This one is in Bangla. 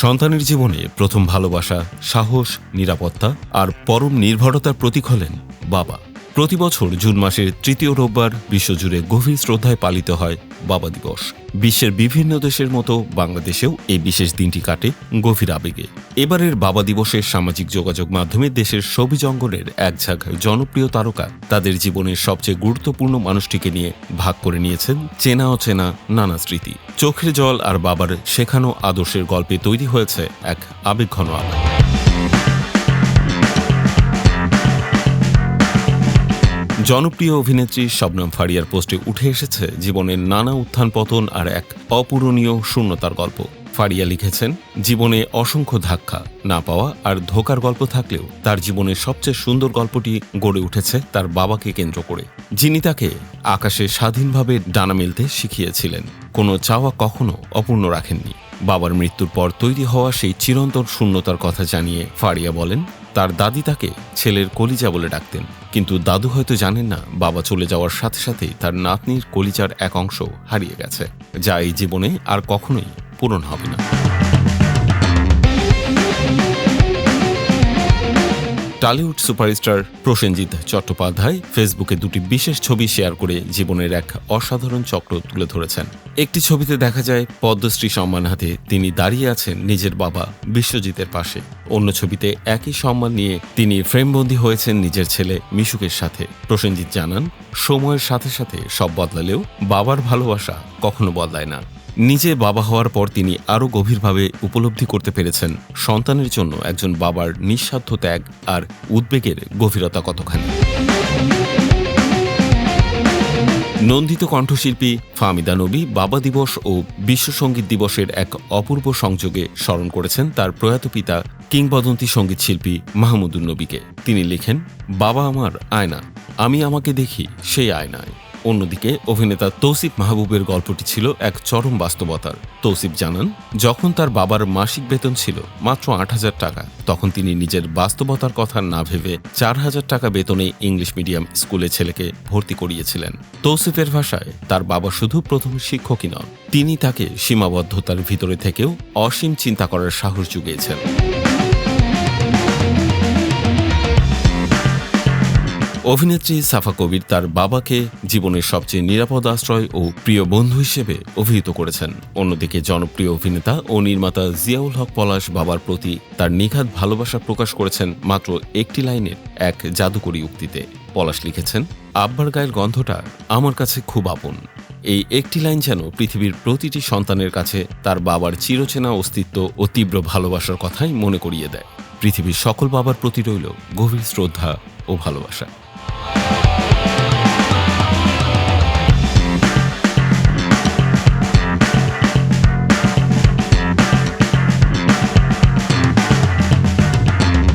সন্তানের জীবনে প্রথম ভালোবাসা, সাহস, নিরাপত্তা আর পরম নির্ভরতার প্রতীক হলেন বাবা। প্রতি বছর জুন মাসের তৃতীয় রোববার বিশ্বজুড়ে গভীর শ্রদ্ধায় পালিত হয় বাবা দিবস। বিশ্বের বিভিন্ন দেশের মতো বাংলাদেশেও এই বিশেষ দিনটি কাটে গভীর আবেগে। এবারের বাবা দিবসের সামাজিক যোগাযোগ মাধ্যমে দেশের ছবি জঙ্গলের এক ঝাঁক জনপ্রিয় তারকা তাদের জীবনের সবচেয়ে গুরুত্বপূর্ণ মানুষটিকে নিয়ে ভাগ করে নিয়েছেন চেনা অচেনা নানা স্মৃতি। চোখের জল আর বাবার শেখানো আদর্শের গল্পে তৈরি হয়েছে এক আবেগঘন আলো। জনপ্রিয় অভিনেত্রী শবনম ফারিয়ার পোস্টে উঠে এসেছে জীবনের নানা উত্থান পতন আর এক অপূরণীয় শূন্যতার গল্প। ফারিয়া লিখেছেন, জীবনে অসংখ্য ধাক্কা, না পাওয়া আর ধোকার গল্প থাকলেও তার জীবনের সবচেয়ে সুন্দর গল্পটি গড়ে উঠেছে তার বাবাকে কেন্দ্র করে, যিনি তাকে আকাশে স্বাধীনভাবে ডানা মেলতে শিখিয়েছিলেন। কোনো চাওয়া কখনো অপূর্ণ রাখেননি। বাবার মৃত্যুর পর তৈরি হওয়া সেই চিরন্তন শূন্যতার কথা জানিয়ে ফারিয়া বলেন, তার দাদি তাকে ছেলের কলিজা বলে ডাকতেন, কিন্তু দাদু হয়তো জানেন না বাবা চলে যাওয়ার সাথে সাথেই তার নাতনির কলিজার এক অংশ হারিয়ে গেছে, যা এই জীবনে আর কখনোই পূরণ হবে না। টলিউড সুপারস্টার প্রসেনজিৎ চট্টোপাধ্যায় ফেসবুকে দুটি বিশেষ ছবি শেয়ার করে জীবনের এক অসাধারণ চক্র তুলে ধরেছেন। একটি ছবিতে দেখা যায় পদ্মশ্রী সম্মান হাতে তিনি দাঁড়িয়ে আছেন নিজের বাবা বিশ্বজিতের পাশে। অন্য ছবিতে একই সম্মান নিয়ে তিনি ফ্রেমবন্দি হয়েছেন নিজের ছেলে মিশুকের সাথে। প্রসেনজিৎ জানান, সময়ের সাথে সাথে সব বদলালেও বাবার ভালোবাসা কখনো বদলায় না। নিজে বাবা হওয়ার পর তিনি আরও গভীরভাবে উপলব্ধি করতে পেরেছেন সন্তানের জন্য একজন বাবার নিঃস্বার্থ ত্যাগ আর উদ্বেগের গভীরতা কতখানি। নন্দিত কণ্ঠশিল্পী ফাহমিদা নবী বাবা দিবস ও বিশ্ব সঙ্গীত দিবসের এক অপূর্ব সংযোগে স্মরণ করেছেন তার প্রয়াত পিতা কিংবদন্তি সঙ্গীত শিল্পী মাহমুদুন নবীকে। তিনি লিখেন, বাবা আমার আয়না, আমি আমাকে দেখি সেই আয়নায়। অন্যদিকে অভিনেতা তৌসিফ মাহবুবের গল্পটি ছিল এক চরম বাস্তবতার। তৌসিফ জানান, যখন তার বাবার মাসিক বেতন ছিল মাত্র ৮,০০০ টাকা, তখন তিনি নিজের বাস্তবতার কথা না ভেবে ৪,০০০ টাকা বেতনে ইংলিশ মিডিয়াম স্কুলে ছেলেকে ভর্তি করিয়েছিলেন। তৌসিফের ভাষায়, তার বাবা শুধু প্রথম শিক্ষকই নন, তিনি তাকে সীমাবদ্ধতার ভিতরে থেকেও অসীম চিন্তা করার সাহস জুগিয়েছেন। অভিনেত্রী সাফা কবির তার বাবাকে জীবনের সবচেয়ে নিরাপদ আশ্রয় ও প্রিয় বন্ধু হিসেবে অভিহিত করেছেন। অন্যদিকে জনপ্রিয় অভিনেতা ও নির্মাতা জিয়াউল হক পলাশ বাবার প্রতি তার নিখাদ ভালোবাসা প্রকাশ করেছেন মাত্র একটি লাইনের এক জাদুকরী উক্তিতে। পলাশ লিখেছেন, আব্বার গায়ের গন্ধটা আমার কাছে খুব আপন। এই একটি লাইন যেন পৃথিবীর প্রতিটি সন্তানের কাছে তার বাবার চিরচেনা অস্তিত্ব ও তীব্র ভালোবাসার কথাই মনে করিয়ে দেয়। পৃথিবীর সকল বাবার প্রতি রইল গভীর শ্রদ্ধা ও ভালোবাসা।